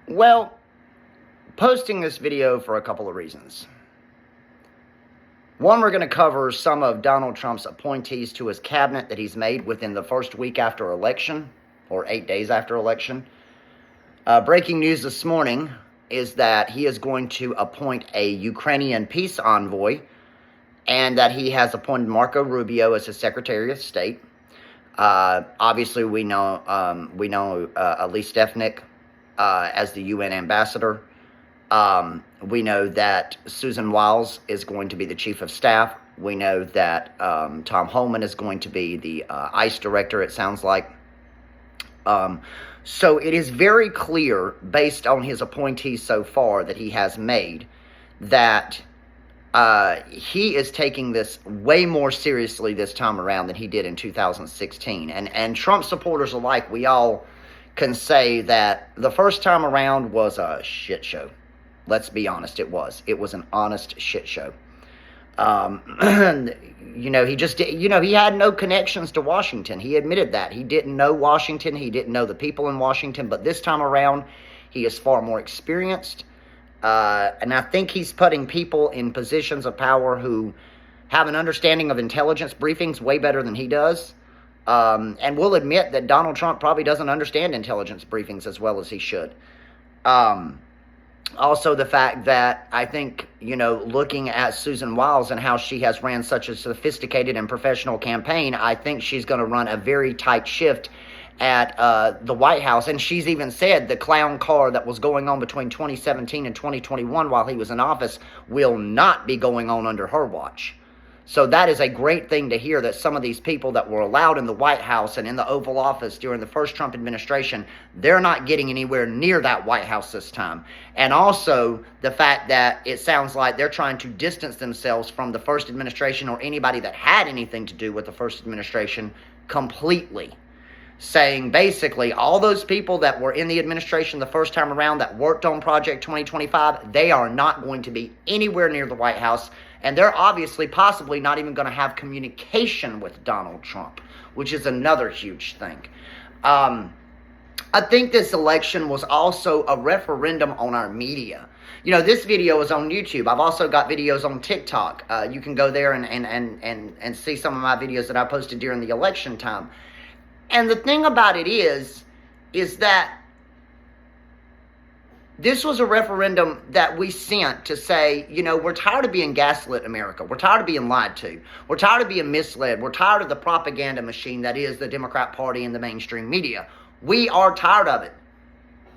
Well, posting this video for a couple of reasons. One, we're going to cover some of Donald Trump's appointees to his cabinet that he's made within the first week after election, or 8 days after election. Breaking news this morning is that he is going to appoint a Ukrainian peace envoy, and that he has appointed Marco Rubio as his Secretary of State. Obviously, we know Elise Stefanik as the UN ambassador. We know that Susan Wiles is going to be the chief of staff. We know that Tom Homan is going to be the ICE director, it sounds like. So it is very clear, based on his appointees so far that he has made, that he is taking this way more seriously this time around than he did in 2016. And Trump supporters alike, we all can say that the first time around was a shit show. Let's be honest, it was. It was an honest shit show. He had no connections to Washington. He admitted that. He didn't know Washington. He didn't know the people in Washington. But this time around, he is far more experienced. And I think he's putting people in positions of power who have an understanding of intelligence briefings way better than he does. And we'll admit that Donald Trump probably doesn't understand intelligence briefings as well as he should. Also, the fact that I think, looking at Susan Wiles and how she has ran such a sophisticated and professional campaign, I think she's going to run a very tight shift at the White House. And she's even said the clown car that was going on between 2017 and 2021 while he was in office will not be going on under her watch. So that is a great thing to hear, that some of these people that were allowed in the White House and in the Oval Office during the first Trump administration, they're not getting anywhere near that White House this time. And also the fact that it sounds like they're trying to distance themselves from the first administration or anybody that had anything to do with the first administration completely. Saying basically all those people that were in the administration the first time around that worked on Project 2025, they are not going to be anywhere near the White House. And they're obviously possibly not even going to have communication with Donald Trump, which is another huge thing. I think this election was also a referendum on our media. This video is on YouTube. I've also got videos on TikTok. You can go there and see some of my videos that I posted during the election time. And the thing about it is that this was a referendum that we sent to say, we're tired of being gaslit America. We're tired of being lied to. We're tired of being misled. We're tired of the propaganda machine that is the Democrat Party and the mainstream media. We are tired of it.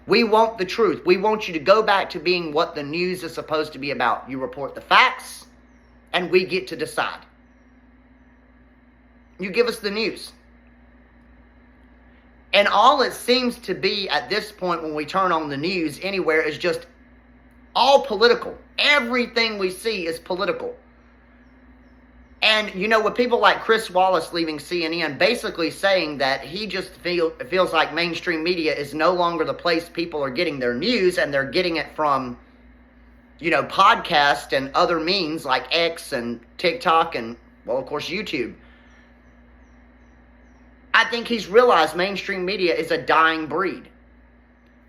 We want the truth. We want you to go back to being what the news is supposed to be about. You report the facts, and we get to decide. You give us the news. And all it seems to be at this point when we turn on the news anywhere is just all political. Everything we see is political. And, with people like Chris Wallace leaving CNN basically saying that he just feels like mainstream media is no longer the place people are getting their news, and they're getting it from, podcasts and other means like X and TikTok and, well, of course, YouTube. I think he's realized mainstream media is a dying breed.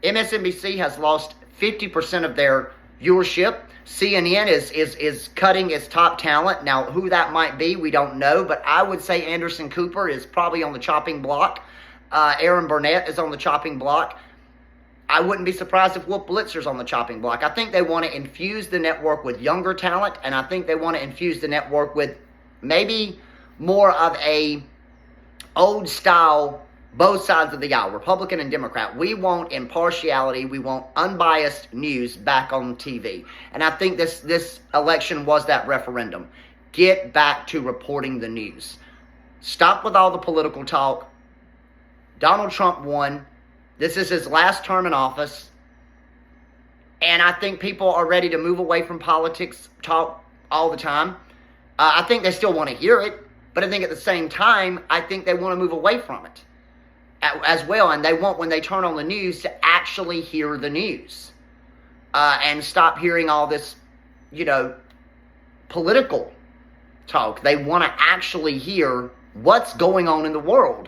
MSNBC has lost 50% of their viewership. CNN is cutting its top talent. Now, who that might be, we don't know. But I would say Anderson Cooper is probably on the chopping block. Aaron Burnett is on the chopping block. I wouldn't be surprised if Wolf Blitzer's on the chopping block. I think they want to infuse the network with younger talent. And I think they want to infuse the network with maybe more of a old style, both sides of the aisle, Republican and Democrat. We want impartiality. We want unbiased news back on TV. And I think this election was that referendum. Get back to reporting the news. Stop with all the political talk. Donald Trump won. This is his last term in office. And I think people are ready to move away from politics talk all the time. I think they still want to hear it. But I think at the same time, I think they want to move away from it as well. And they want, when they turn on the news, to actually hear the news. And stop hearing all this, political talk. They want to actually hear what's going on in the world.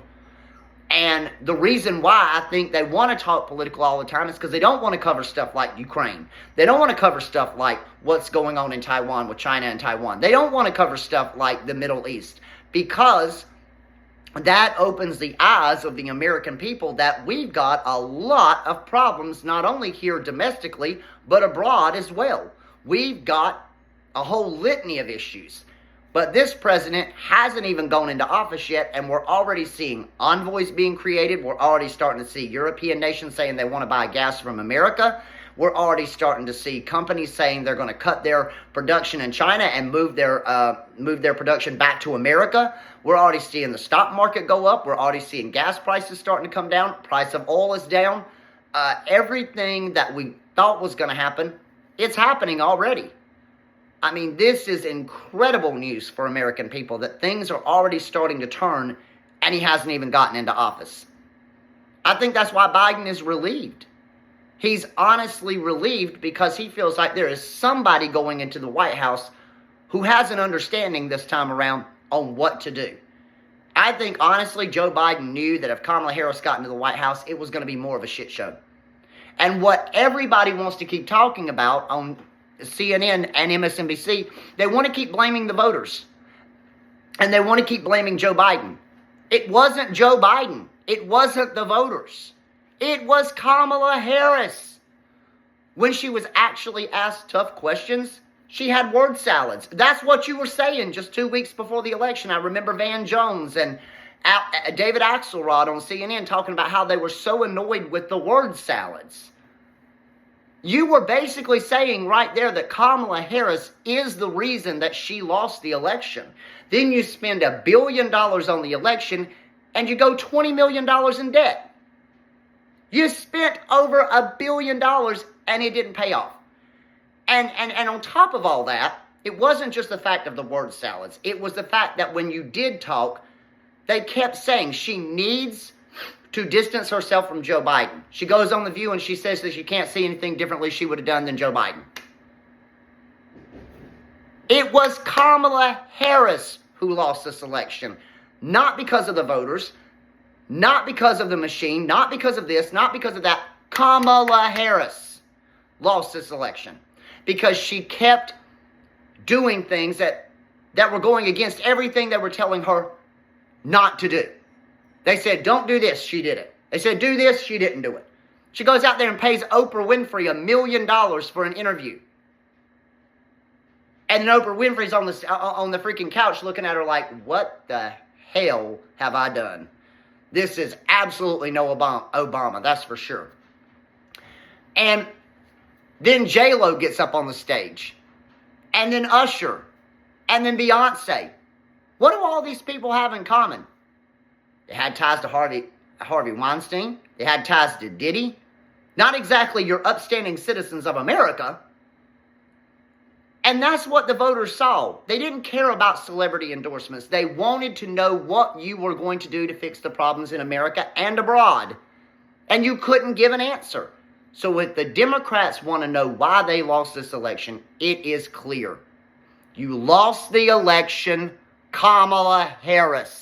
And the reason why I think they want to talk political all the time is because they don't want to cover stuff like Ukraine. They don't want to cover stuff like what's going on in Taiwan with China and Taiwan. They don't want to cover stuff like the Middle East, because that opens the eyes of the American people that we've got a lot of problems, not only here domestically, but abroad as well. We've got a whole litany of issues. But this president hasn't even gone into office yet, and we're already seeing envoys being created. We're already starting to see European nations saying they want to buy gas from America. We're already starting to see companies saying they're going to cut their production in China and move their production back to America. We're already seeing the stock market go up. We're already seeing gas prices starting to come down. Price of oil is down. Everything that we thought was going to happen, it's happening already. I mean, this is incredible news for American people, that things are already starting to turn and he hasn't even gotten into office. I think that's why Biden is relieved. He's honestly relieved because he feels like there is somebody going into the White House who has an understanding this time around on what to do. I think, honestly, Joe Biden knew that if Kamala Harris got into the White House, it was going to be more of a shit show. And what everybody wants to keep talking about on CNN and MSNBC, they want to keep blaming the voters. And they want to keep blaming Joe Biden. It wasn't Joe Biden. It wasn't the voters. It was Kamala Harris. When she was actually asked tough questions, she had word salads. That's what you were saying just 2 weeks before the election. I remember Van Jones and David Axelrod on CNN talking about how they were so annoyed with the word salads. You were basically saying right there that Kamala Harris is the reason that she lost the election. Then you spend $1 billion on the election and you go $20 million in debt. You spent over $1 billion and it didn't pay off. And on top of all that, it wasn't just the fact of the word salads. It was the fact that when you did talk, they kept saying she needs to distance herself from Joe Biden. She goes on The View and she says that she can't see anything differently she would have done than Joe Biden. It was Kamala Harris who lost this election. Not because of the voters, not because of the machine, not because of this, not because of that. Kamala Harris lost this election because she kept doing things that were going against everything they were telling her not to do. They said, don't do this. She did it. They said, do this. She didn't do it. She goes out there and pays Oprah Winfrey $1 million for an interview. And then Oprah Winfrey's on the freaking couch looking at her like, what the hell have I done? This is absolutely no Obama, that's for sure. And then J-Lo gets up on the stage. And then Usher. And then Beyonce. What do all these people have in common? They had ties to Harvey Weinstein. They had ties to Diddy. Not exactly your upstanding citizens of America. And that's what the voters saw. They didn't care about celebrity endorsements. They wanted to know what you were going to do to fix the problems in America and abroad. And you couldn't give an answer. So if the Democrats want to know why they lost this election, it is clear. You lost the election, Kamala Harris.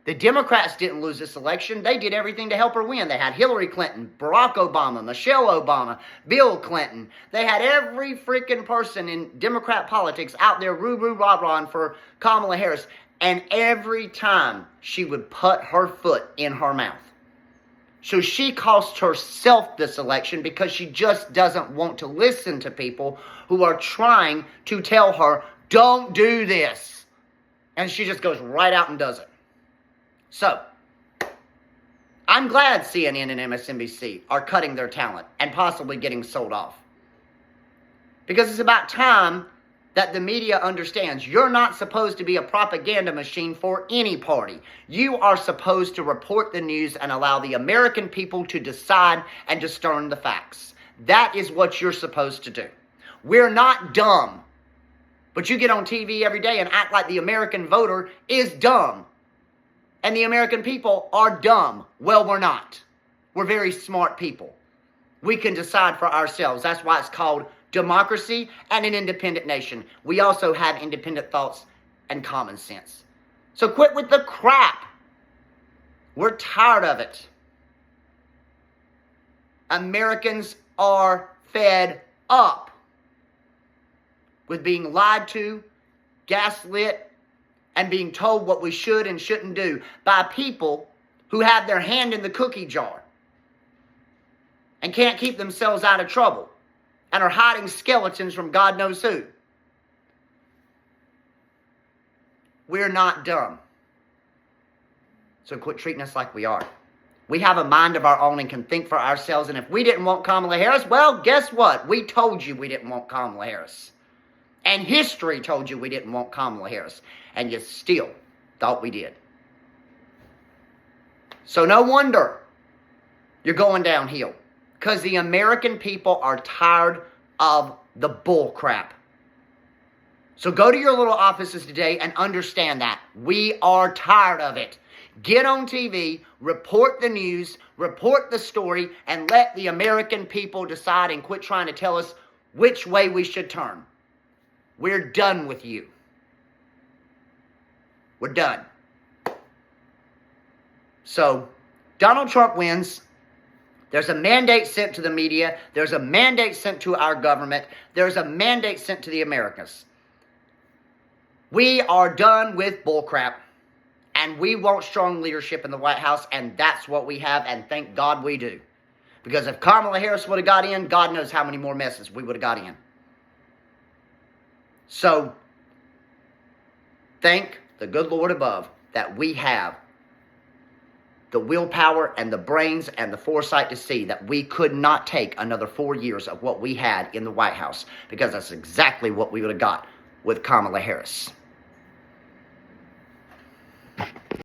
The Democrats didn't lose this election. They did everything to help her win. They had Hillary Clinton, Barack Obama, Michelle Obama, Bill Clinton. They had every freaking person in Democrat politics out there rah-rah for Kamala Harris. And every time she would put her foot in her mouth. So she cost herself this election because she just doesn't want to listen to people who are trying to tell her, don't do this. And she just goes right out and does it. So, I'm glad CNN and MSNBC are cutting their talent and possibly getting sold off. Because it's about time that the media understands you're not supposed to be a propaganda machine for any party. You are supposed to report the news and allow the American people to decide and discern the facts. That is what you're supposed to do. We're not dumb. But you get on TV every day and act like the American voter is dumb. And the American people are dumb. Well, we're not. We're very smart people. We can decide for ourselves. That's why it's called democracy and an independent nation. We also have independent thoughts and common sense. So quit with the crap. We're tired of it. Americans are fed up with being lied to, gaslit, and being told what we should and shouldn't do by people who have their hand in the cookie jar and can't keep themselves out of trouble and are hiding skeletons from God knows who. We're not dumb. So quit treating us like we are. We have a mind of our own and can think for ourselves. And if we didn't want Kamala Harris, well, guess what? We told you we didn't want Kamala Harris. And history told you we didn't want Kamala Harris. And you still thought we did. So no wonder you're going downhill. Because the American people are tired of the bull crap. So go to your little offices today and understand that. We are tired of it. Get on TV, report the news, report the story, and let the American people decide and quit trying to tell us which way we should turn. We're done with you. We're done. So, Donald Trump wins. There's a mandate sent to the media. There's a mandate sent to our government. There's a mandate sent to the Americans. We are done with bullcrap. And we want strong leadership in the White House, and that's what we have, and thank God we do. Because if Kamala Harris would have got in, God knows how many more messes we would have got in. So, thank the good Lord above that we have the willpower and the brains and the foresight to see that we could not take another 4 years of what we had in the White House, because that's exactly what we would have got with Kamala Harris.